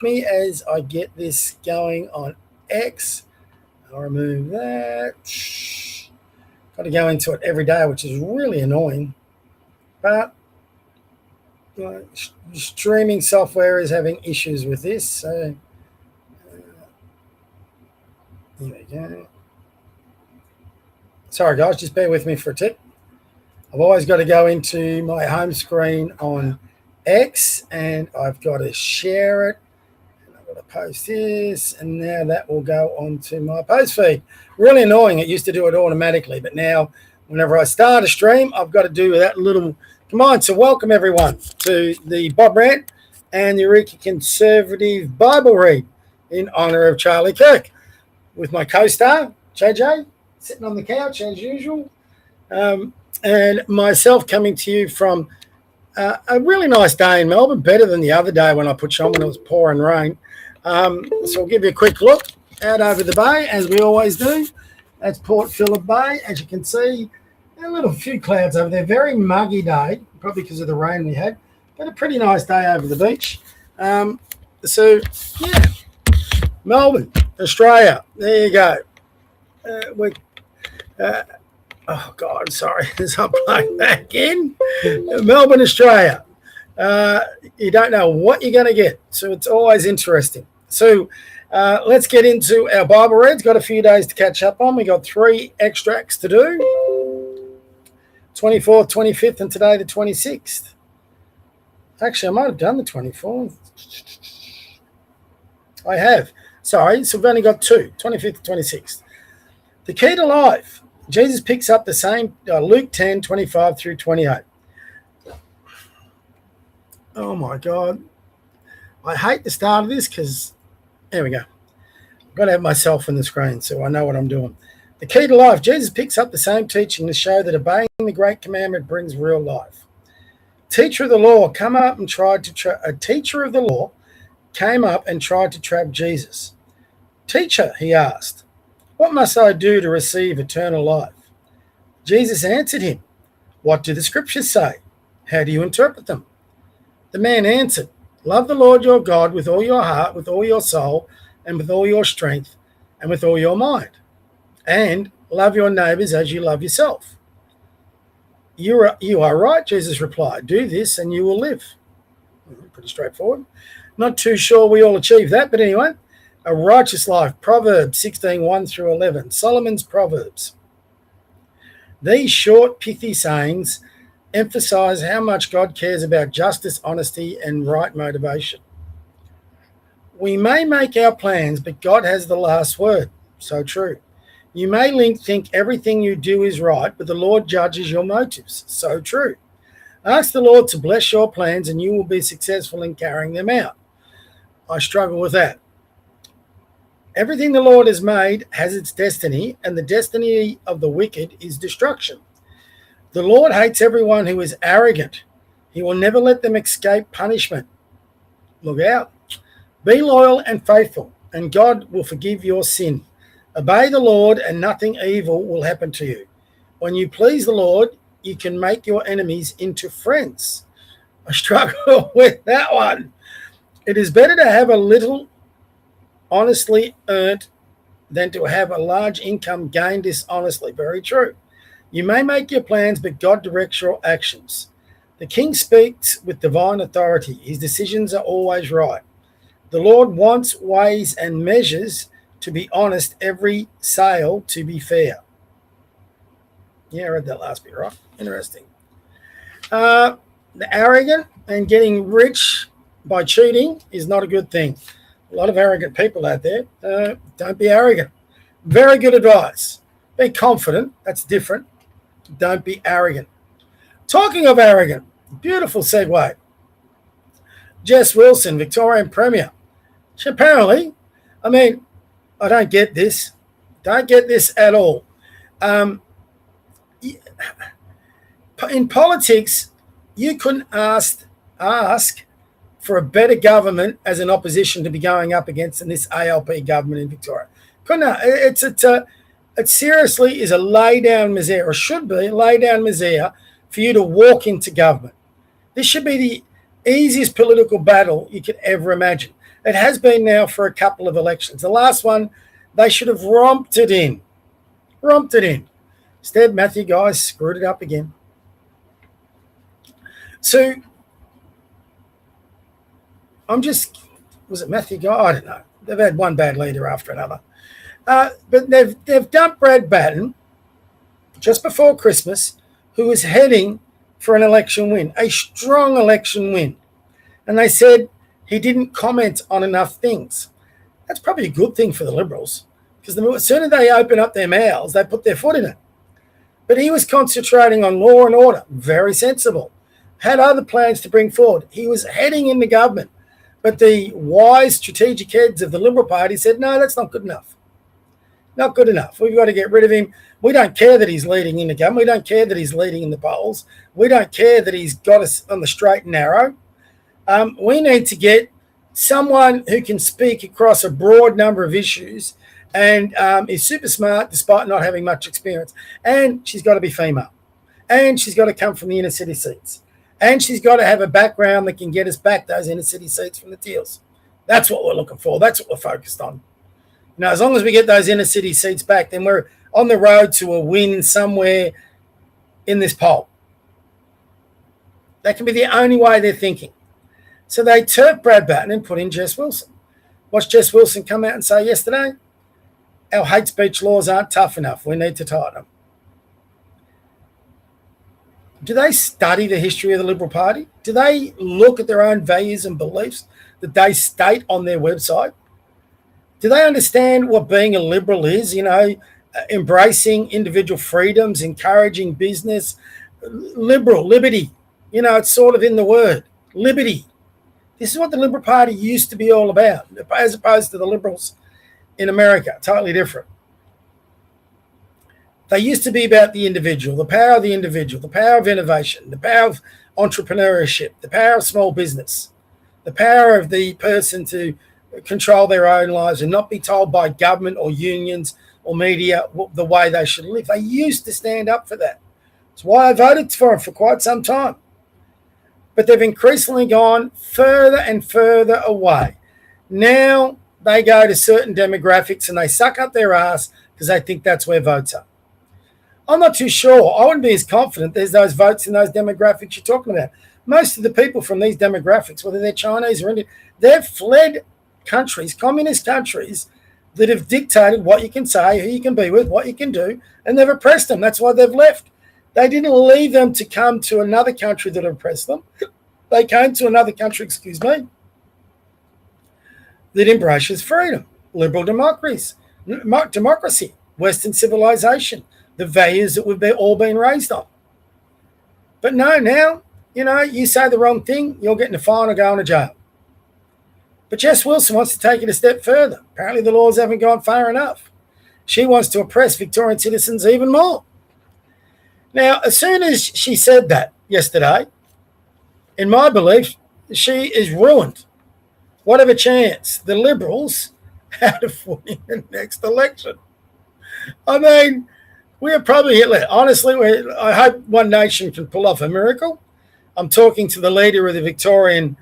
me as I get this going on X. I'll remove that. Got to go into it every day, which is really annoying. But streaming software is having issues with this. So here we go. Sorry, guys, just bear with me for a tick. I've always got to go into my home screen on X, and I've got to share it. And I've got to post this, and now that will go onto my post feed. Really annoying. It used to do it automatically, but now whenever I start a stream, I've got to do that little command. So welcome, everyone, to the Bob Rant and the Eureka Conservative Bible Read in honour of Charlie Kirk with my co-star, JJ, sitting on the couch as usual. And myself coming to you from a really nice day in Melbourne, better than the other day when I put you on when it was pouring rain. So I'll give you a quick look out over the bay, as we always do. That's Port Phillip Bay. As you can see, a little few clouds over there. Very muggy day, probably because of the rain we had, but a pretty nice day over the beach. So, yeah, Melbourne, Australia. There you go. Oh, God, sorry. As I plug back in. Melbourne, Australia. You don't know what you're going to get, so it's always interesting. So let's get into our Bible reads. Got a few days to catch up on. We got 3 extracts to do. 24th, 25th, and today the 26th. Actually, I might have done the 24th. I have. Sorry, so we've only got 2, 25th and 26th. The key to life. Jesus picks up the same, Luke 10, 25 through 28. Oh, my God. I hate the start of this because, there we go. I've got to have myself on the screen so I know what I'm doing. The key to life. Jesus picks up the same teaching to show that obeying the great commandment brings real life. Teacher of the law came up and tried to a teacher of the law came up and tried to trap Jesus. Teacher, he asked, what must I do to receive eternal life? Jesus answered him, what do the scriptures say? How do you interpret them? The man answered, love the Lord your God with all your heart, with all your soul, and with all your strength, and with all your mind. And love your neighbors as you love yourself. You are right, Jesus replied. Do this and you will live. Pretty straightforward. Not too sure we all achieve that, but anyway. A righteous life, Proverbs 16, 1 through 11, Solomon's Proverbs. These short, pithy sayings emphasize how much God cares about justice, honesty, and right motivation. We may make our plans, but God has the last word. So true. You may think everything you do is right, but the Lord judges your motives. So true. Ask the Lord to bless your plans, and you will be successful in carrying them out. I struggle with that. Everything the Lord has made has its destiny, and the destiny of the wicked is destruction. The Lord hates everyone who is arrogant. He will never let them escape punishment. Look out. Be loyal and faithful, and God will forgive your sin. Obey the Lord, and nothing evil will happen to you. When you please the Lord, you can make your enemies into friends. I struggle with that one. It is better to have a little honestly earned than to have a large income gained dishonestly. Very true. You may make your plans, but God directs your actions. The king speaks with divine authority. His decisions are always right. The Lord wants ways and measures to be honest, every sale to be fair. Yeah, I read that last bit, right? Interesting. The arrogant and getting rich by cheating is not a good thing. A lot of arrogant people out there. Don't be arrogant. Very good advice. Be confident. That's different. Don't be arrogant. Talking of arrogant, beautiful segue. Jess Wilson, Victorian Premier. She apparently, I don't get this. Don't get this at all. In politics, you couldn't ask for a better government as an opposition to be going up against in this ALP government in Victoria. Couldn't. It seriously is a lay-down misere, or should be a lay-down misere, for you to walk into government. This should be the easiest political battle you could ever imagine. It has been now for a couple of elections. The last one, they should have romped it in. Instead, Matthew Guy screwed it up again. So, was it Matthew Guy? I don't know. They've had one bad leader after another. But they've dumped Brad Batten just before Christmas, who was heading for an election win, a strong election win. And they said he didn't comment on enough things. That's probably a good thing for the Liberals, because as soon as they open up their mouths, they put their foot in it. But he was concentrating on law and order, very sensible, had other plans to bring forward. He was heading into government. But the wise strategic heads of the Liberal Party said, no, that's not good enough. Not good enough. We've got to get rid of him. We don't care that he's leading in the government. We don't care that he's leading in the polls. We don't care that he's got us on the straight and narrow. We need to get someone who can speak across a broad number of issues and is super smart despite not having much experience. And she's got to be female. And she's got to come from the inner city seats. And she's got to have a background that can get us back those inner city seats from the Teals. That's what we're looking for. That's what we're focused on. Now, as long as we get those inner city seats back, then we're on the road to a win somewhere in this poll. That can be the only way they're thinking. So they turf Brad Batten and put in Jess Wilson. Watched Jess Wilson come out and say yesterday, our hate speech laws aren't tough enough. We need to tighten them. Do they study the history of the Liberal Party? Do they look at their own values and beliefs that they state on their website? Do they understand what being a Liberal is? Embracing individual freedoms, encouraging business, liberty. It's sort of in the word, liberty. This is what the Liberal Party used to be all about, as opposed to the Liberals in America, totally different. They used to be about the individual, the power of the individual, the power of innovation, the power of entrepreneurship, the power of small business, the power of the person to control their own lives and not be told by government or unions or media the way they should live. They used to stand up for that. That's why I voted for them for quite some time. But they've increasingly gone further and further away. Now they go to certain demographics and they suck up their ass because they think that's where votes are. I'm not too sure. I wouldn't be as confident there's those votes in those demographics you're talking about. Most of the people from these demographics, whether they're Chinese or Indian, they've fled countries, communist countries, that have dictated what you can say, who you can be with, what you can do, and they've oppressed them. That's why they've left. They didn't leave them to come to another country that oppressed them. They came to another country, that embraces freedom, liberal democracy, Western civilization, the values that we've all been raised on. But no, now, you say the wrong thing, you're getting a fine or going to jail. But Jess Wilson wants to take it a step further. Apparently the laws haven't gone far enough. She wants to oppress Victorian citizens even more. Now, as soon as she said that yesterday, in my belief, she is ruined. Whatever chance the Liberals had of winning the next election. I mean, we're probably Hitler. Honestly, I hope One Nation can pull off a miracle. I'm talking to the leader of the Victorian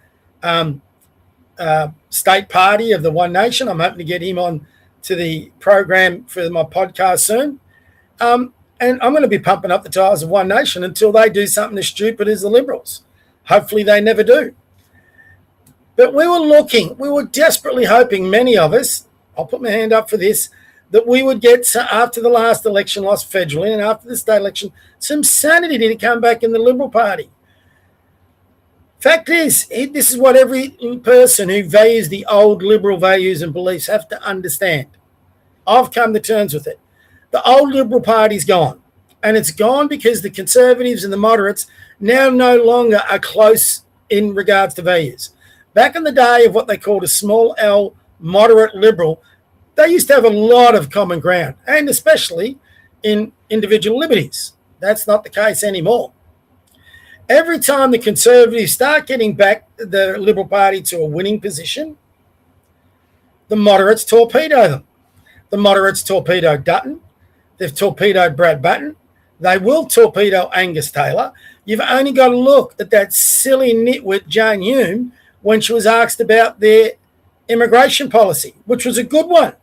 state party of the One Nation. I'm hoping to get him on to the program for my podcast soon. And I'm going to be pumping up the tires of One Nation until they do something as stupid as the Liberals. Hopefully they never do. But we were desperately hoping, many of us, I'll put my hand up for this, that we would get, after the last election lost federally and after the state election, some sanity to come back in the Liberal Party. Fact is, this is what every person who values the old Liberal values and beliefs have to understand. I've come to terms with it. The old Liberal Party's gone. And it's gone because the Conservatives and the moderates now no longer are close in regards to values. Back in the day of what they called a small L moderate Liberal, they used to have a lot of common ground, and especially in individual liberties. That's not the case anymore. Every time the Conservatives start getting back the Liberal Party to a winning position, the moderates torpedo them. The moderates torpedoed Dutton. They've torpedoed Brad Batten. They will torpedo Angus Taylor. You've only got to look at that silly nitwit Jane Hume when she was asked about their immigration policy, which was a good one.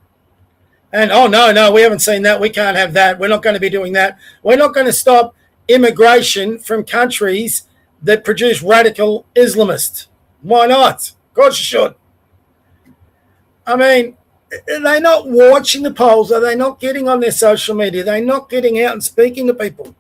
And, oh, no, we haven't seen that. We can't have that. We're not going to be doing that. We're not going to stop immigration from countries that produce radical Islamists. Why not? Of course you should. I mean, are they not watching the polls? Are they not getting on their social media? Are they not getting out and speaking to people?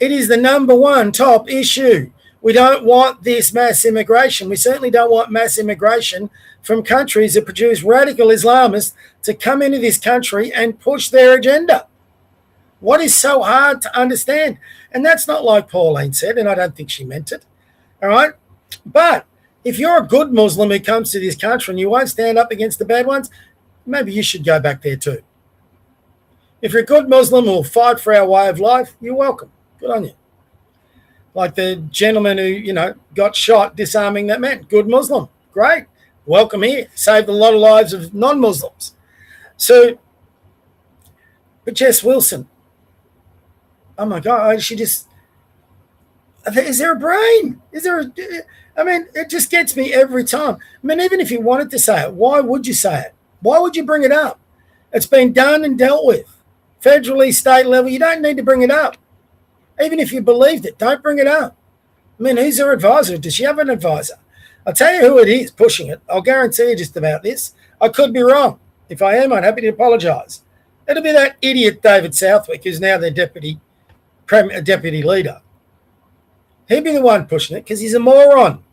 It is the number one top issue. We don't want this mass immigration. We certainly don't want mass immigration from countries that produce radical Islamists to come into this country and push their agenda. What is so hard to understand? And that's not like Pauline said, and I don't think she meant it. All right? But if you're a good Muslim who comes to this country and you won't stand up against the bad ones, maybe you should go back there too. If you're a good Muslim who will fight for our way of life, you're welcome. Good on you. Like the gentleman who, got shot disarming that man. Good Muslim. Great. Welcome here. Saved a lot of lives of non-Muslims. So, but Jess Wilson, oh my God, is there a brain? It just gets me every time. I mean, even if you wanted to say it, why would you say it? Why would you bring it up? It's been done and dealt with. Federally, state level, you don't need to bring it up. Even if you believed it, don't bring it up. I mean, who's her advisor? Does she have an advisor? I'll tell you who it is pushing it. I'll guarantee you just about this. I could be wrong. If I am, I'm happy to apologise. It'll be that idiot David Southwick, who's now their deputy leader. He'd be the one pushing it because he's a moron.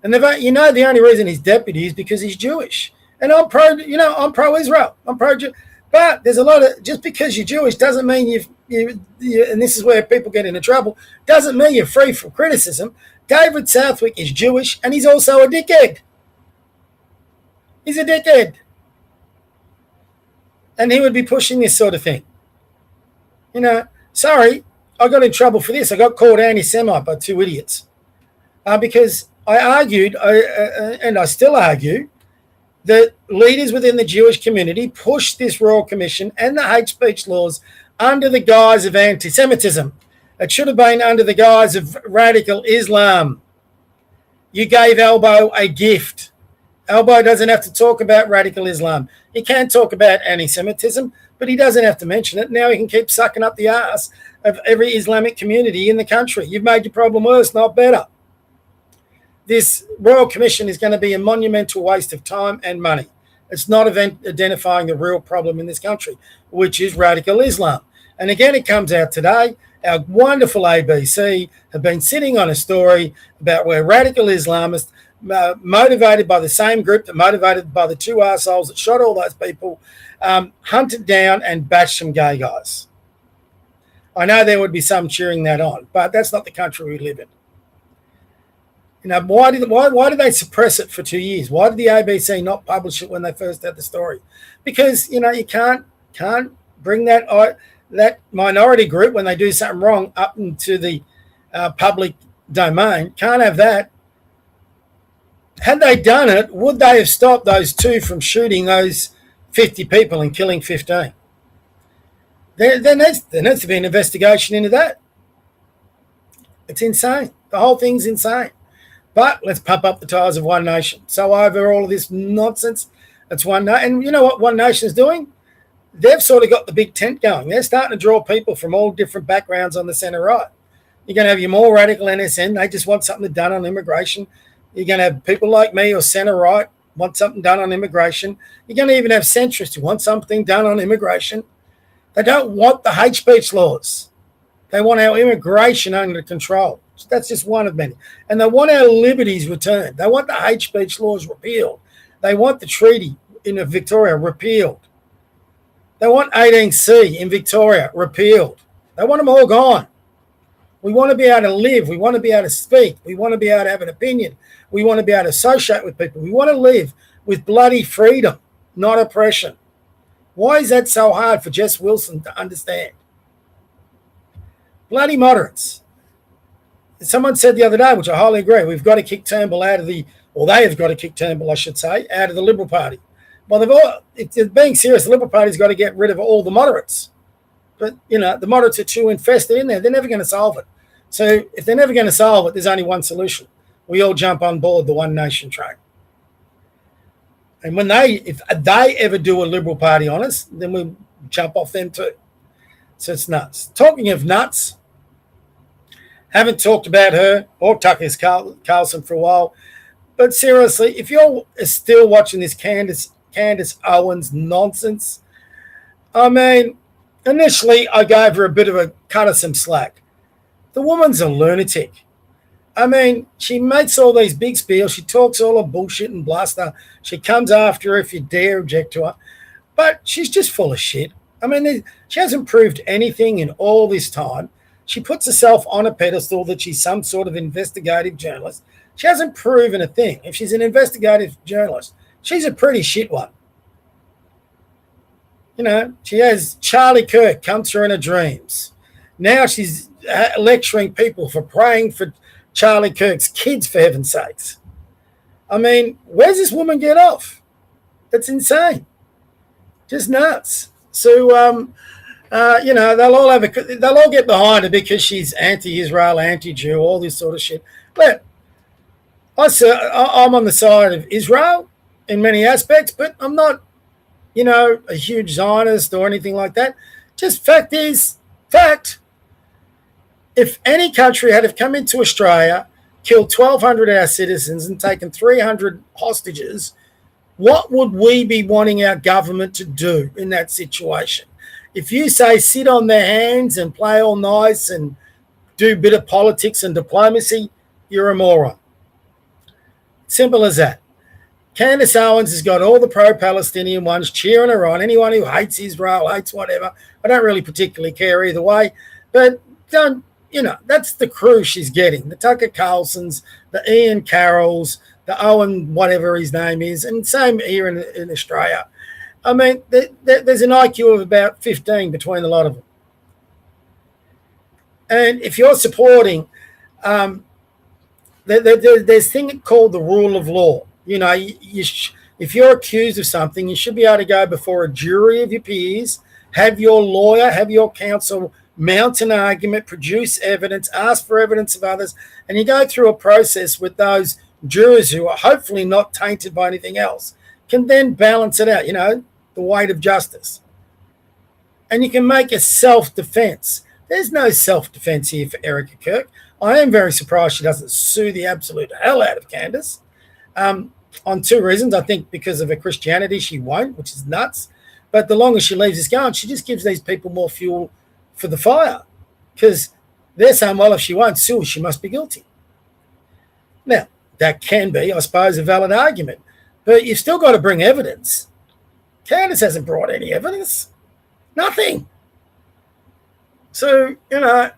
And the only reason he's deputy is because he's Jewish. And I'm pro-Israel. I'm pro-Jew. But there's a lot of, just because you're Jewish doesn't mean you, and this is where people get into trouble, doesn't mean you're free from criticism. David Southwick is Jewish and he's also a dickhead. He's a dickhead. And he would be pushing this sort of thing. Sorry, I got in trouble for this. I got called anti-Semite by two idiots. Because I argued, and I still argue, that leaders within the Jewish community pushed this Royal Commission and the hate speech laws under the guise of anti-Semitism. It should have been under the guise of radical Islam. You gave Albo a gift. Albo doesn't have to talk about radical Islam. He can talk about anti-Semitism, but he doesn't have to mention it. Now he can keep sucking up the ass of every Islamic community in the country. You've made your problem worse, not better. This Royal Commission is going to be a monumental waste of time and money. It's not identifying the real problem in this country, which is radical Islam. And again, it comes out today. Our wonderful ABC have been sitting on a story about where radical Islamists, motivated by the same group that motivated by the two arseholes that shot all those people, hunted down and bashed some gay guys. I know there would be some cheering that on, but that's not the country we live in. Why did they suppress it for 2 years? Why did the ABC not publish it when they first had the story? Because you can't bring that minority group when they do something wrong up into the public domain. Can't have that. Had they done it, would they have stopped those two from shooting those 50 people and killing 15? There needs to be an investigation into that. It's insane. The whole thing's insane. But let's pump up the tires of One Nation. So over all of this nonsense, it's One Nation. And you know what One Nation is doing? They've sort of got the big tent going. They're starting to draw people from all different backgrounds on the centre right. You're going to have your more radical NSN. They just want something done on immigration. You're going to have people like me or centre right want something done on immigration. You're going to even have centrists who want something done on immigration. They don't want the hate speech laws. They want our immigration under control. That's just one of many. And they want our liberties returned. They want the hate speech laws repealed. They want the treaty in Victoria repealed. They want 18C in Victoria repealed. They want them all gone. We want to be able to live. We want to be able to speak. We want to be able to have an opinion. We want to be able to associate with people. We want to live with bloody freedom, not oppression. Why is that so hard for Jess Wilson to understand? Bloody moderates. Someone said the other day, which I highly agree, we've got to kick Turnbull out of they have got to kick Turnbull, I should say, out of the Liberal Party. Well, being serious, the Liberal Party's got to get rid of all the moderates. But, the moderates are too infested in there. They're never going to solve it. So if they're never going to solve it, there's only one solution. We all jump on board the One Nation train. And if they ever do a Liberal Party on us, then we'll jump off them too. So it's nuts. Talking of nuts, haven't talked about her or Tucker Carlson for a while. But seriously, if you're still watching this Candace Owens nonsense, I mean, initially I gave her a bit of a cut of some slack. The woman's a lunatic. I mean, she makes all these big spiels. She talks all her bullshit and bluster. She comes after her if you dare object to her. But she's just full of shit. I mean, she hasn't proved anything in all this time. She puts herself on a pedestal that she's some sort of investigative journalist. She hasn't proven a thing. If she's an investigative journalist, she's a pretty shit one. You know, she has Charlie Kirk come through in her dreams. Now she's lecturing people for praying for Charlie Kirk's kids, for heaven's sakes. I mean, where's this woman get off? That's insane. Just nuts. So, you know, they'll all get behind her because she's anti-Israel, anti-Jew, all this sort of shit. But I'm on the side of Israel in many aspects, but I'm not, you know, a huge Zionist or anything like that. Just fact is, if any country had have come into Australia, killed 1,200 of our citizens and taken 300 hostages, what would we be wanting our government to do in that situation? If you say sit on their hands and play all nice and do a bit of politics and diplomacy, you're a moron. Simple as that. Candace Owens has got all the pro-Palestinian ones cheering her on. Anyone who hates Israel, hates whatever. I don't really particularly care either way. But don't, you know, that's the crew she's getting. The Tucker Carlsons, the Ian Carrolls, the Owen, whatever his name is, and same here in Australia. I mean, there's an IQ of about 15 between a lot of them. And if you're supporting, there's a thing called the rule of law. You know, if you're accused of something, you should be able to go before a jury of your peers, have your lawyer, have your counsel mount an argument, produce evidence, ask for evidence of others, and you go through a process with those jurors who are hopefully not tainted by anything else, can then balance it out, you know, the weight of justice. And you can make a self-defense. There's no self-defense here for Eureka Kirk. I am very surprised she doesn't sue the absolute hell out of Candace. On two reasons. I think because of her Christianity, she won't, which is nuts. But the longer she leaves this going, she just gives these people more fuel for the fire. Because they're saying, well, if she won't sue, she must be guilty. Now, that can be, I suppose, a valid argument. But you've still got to bring evidence. Candace hasn't brought any evidence. Nothing. So, you know,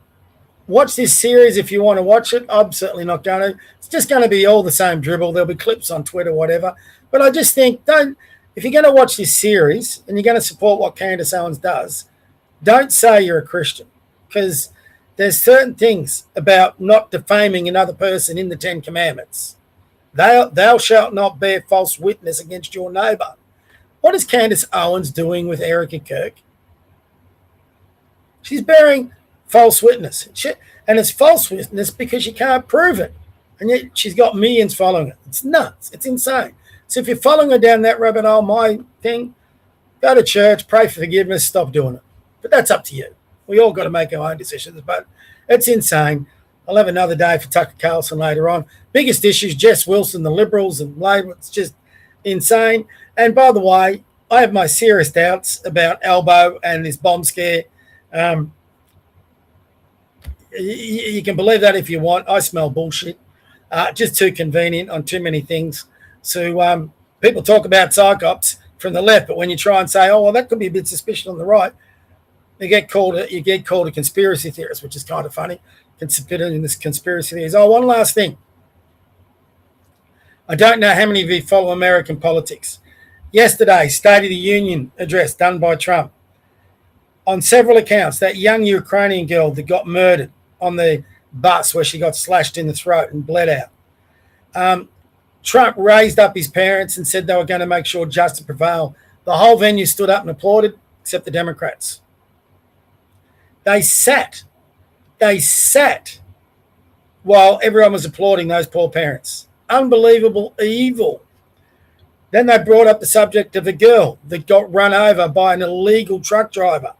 watch this series if you want to watch it. I'm certainly not going to. It's just going to be all the same dribble. There'll be clips on Twitter, whatever. But I just think, if you're going to watch this series and you're going to support what Candace Owens does, don't say you're a Christian, because there's certain things about not defaming another person in the Ten Commandments. Thou shalt not bear false witness against your neighbour. What is Candace Owens doing with Eureka Kirk? She's bearing false witness. And it's false witness because she can't prove it. And yet she's got millions following it. It's nuts. It's insane. So if you're following her down that rabbit hole, my thing, go to church, pray for forgiveness, stop doing it. But that's up to you. We all got to make our own decisions. But it's insane. I'll have another day for Tucker Carlson later on. Biggest issues, Jess Wilson, the Liberals and Labor. It's just insane. And by the way, I have my serious doubts about Albo and this bomb scare. You can believe that if you want. I smell bullshit. Just too convenient on too many things. So people talk about psychops from the left, but when you try and say, oh, well, that could be a bit suspicious on the right, you get called a conspiracy theorist, which is kind of funny. Considering this conspiracy theories. Oh, one last thing. I don't know how many of you follow American politics. Yesterday, State of the Union address done by Trump. On several accounts, that young Ukrainian girl that got murdered on the bus where she got slashed in the throat and bled out. Trump raised up his parents and said they were going to make sure justice prevailed. The whole venue stood up and applauded, except the Democrats. They sat while everyone was applauding those poor parents. Unbelievable evil. Then they brought up the subject of a girl that got run over by an illegal truck driver,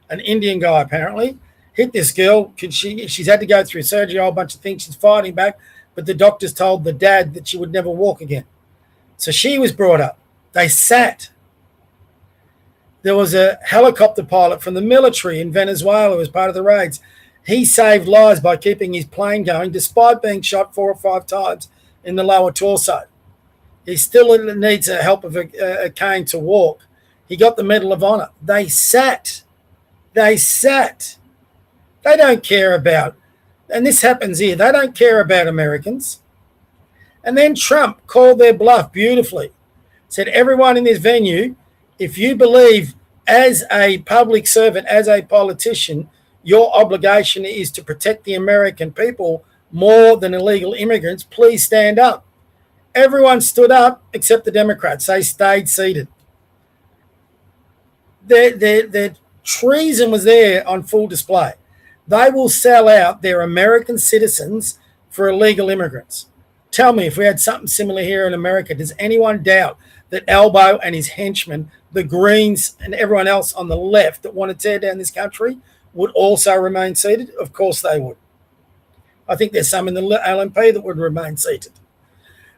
an Indian guy apparently. Hit this girl. She's had to go through surgery, a whole bunch of things. She's fighting back, but the doctors told the dad that she would never walk again. So she was brought up. They sat. There was a helicopter pilot from the military in Venezuela who was part of the raids. He saved lives by keeping his plane going despite being shot 4 or 5 times in the lower torso. He still needs the help of a cane to walk. He got the Medal of Honor. They sat. They don't care about, and this happens here, they don't care about Americans. And then Trump called their bluff beautifully. Said, everyone in this venue, if you believe as a public servant, as a politician, your obligation is to protect the American people more than illegal immigrants, please stand up. Everyone stood up except the Democrats. They stayed seated. Their treason was there on full display. They will sell out their American citizens for illegal immigrants. Tell me, if we had something similar here in America, does anyone doubt that Albo and his henchmen, the Greens and everyone else on the left that want to tear down this country, would also remain seated? Of course they would. I think there's some in the LNP that would remain seated.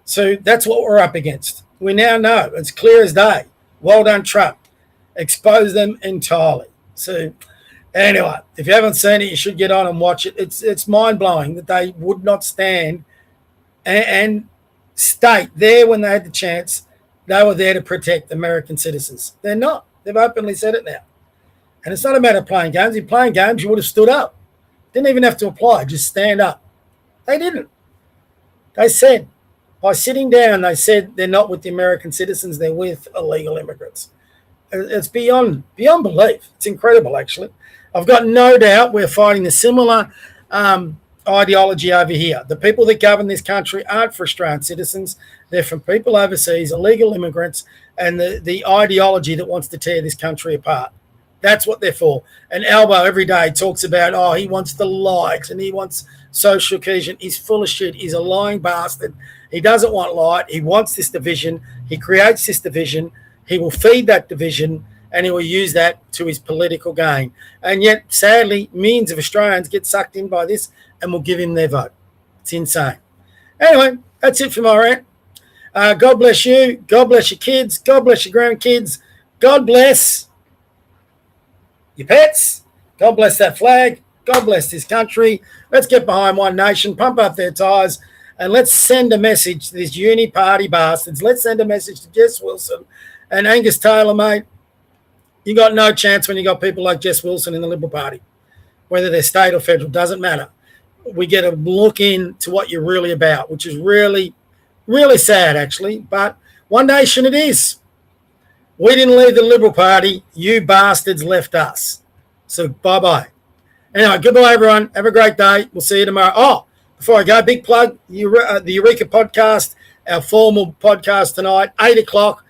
So that's what we're up against. We now know. It's clear as day. Well done, Trump. Expose them entirely. So anyway, if you haven't seen it, you should get on and watch it. It's mind-blowing that they would not stand and state there when they had the chance they were there to protect American citizens. They're not. They've openly said it now. And it's not a matter of playing games. In playing games, you would have stood up. Didn't even have to apply. Just stand up. They didn't. They said, by sitting down, they said they're not with the American citizens. They're with illegal immigrants. It's beyond belief. It's incredible, actually. I've got no doubt we're fighting a similar ideology over here. The people that govern this country aren't for Australian citizens. They're from people overseas, illegal immigrants, and the ideology that wants to tear this country apart. That's what they're for. And Albo every day talks about, he wants the light and he wants social cohesion. He's full of shit. He's a lying bastard. He doesn't want light. He wants this division. He creates this division. He will feed that division and he will use that to his political gain. And yet, sadly, millions of Australians get sucked in by this and will give him their vote. It's insane. Anyway, that's it for my rant. God bless you. God bless your kids. God bless your grandkids. God bless your pets. God bless that flag. God bless this country. Let's get behind one nation, pump up their tires, and let's send a message to these uni party bastards. Let's send a message to Jess Wilson and Angus Taylor, mate. You got no chance when you got people like Jess Wilson in the Liberal Party. Whether they're state or federal, doesn't matter. We get a look into what you're really about, which is really, really sad, actually. But one nation it is. We didn't leave the Liberal Party. You bastards left us. So bye-bye. Anyway, goodbye, everyone. Have a great day. We'll see you tomorrow. Before I go, big plug, the Eureka podcast, our formal podcast tonight, 8 o'clock.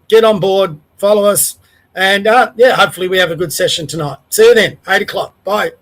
Get on board. Follow us. And, hopefully we have a good session tonight. See you then, 8 o'clock. Bye.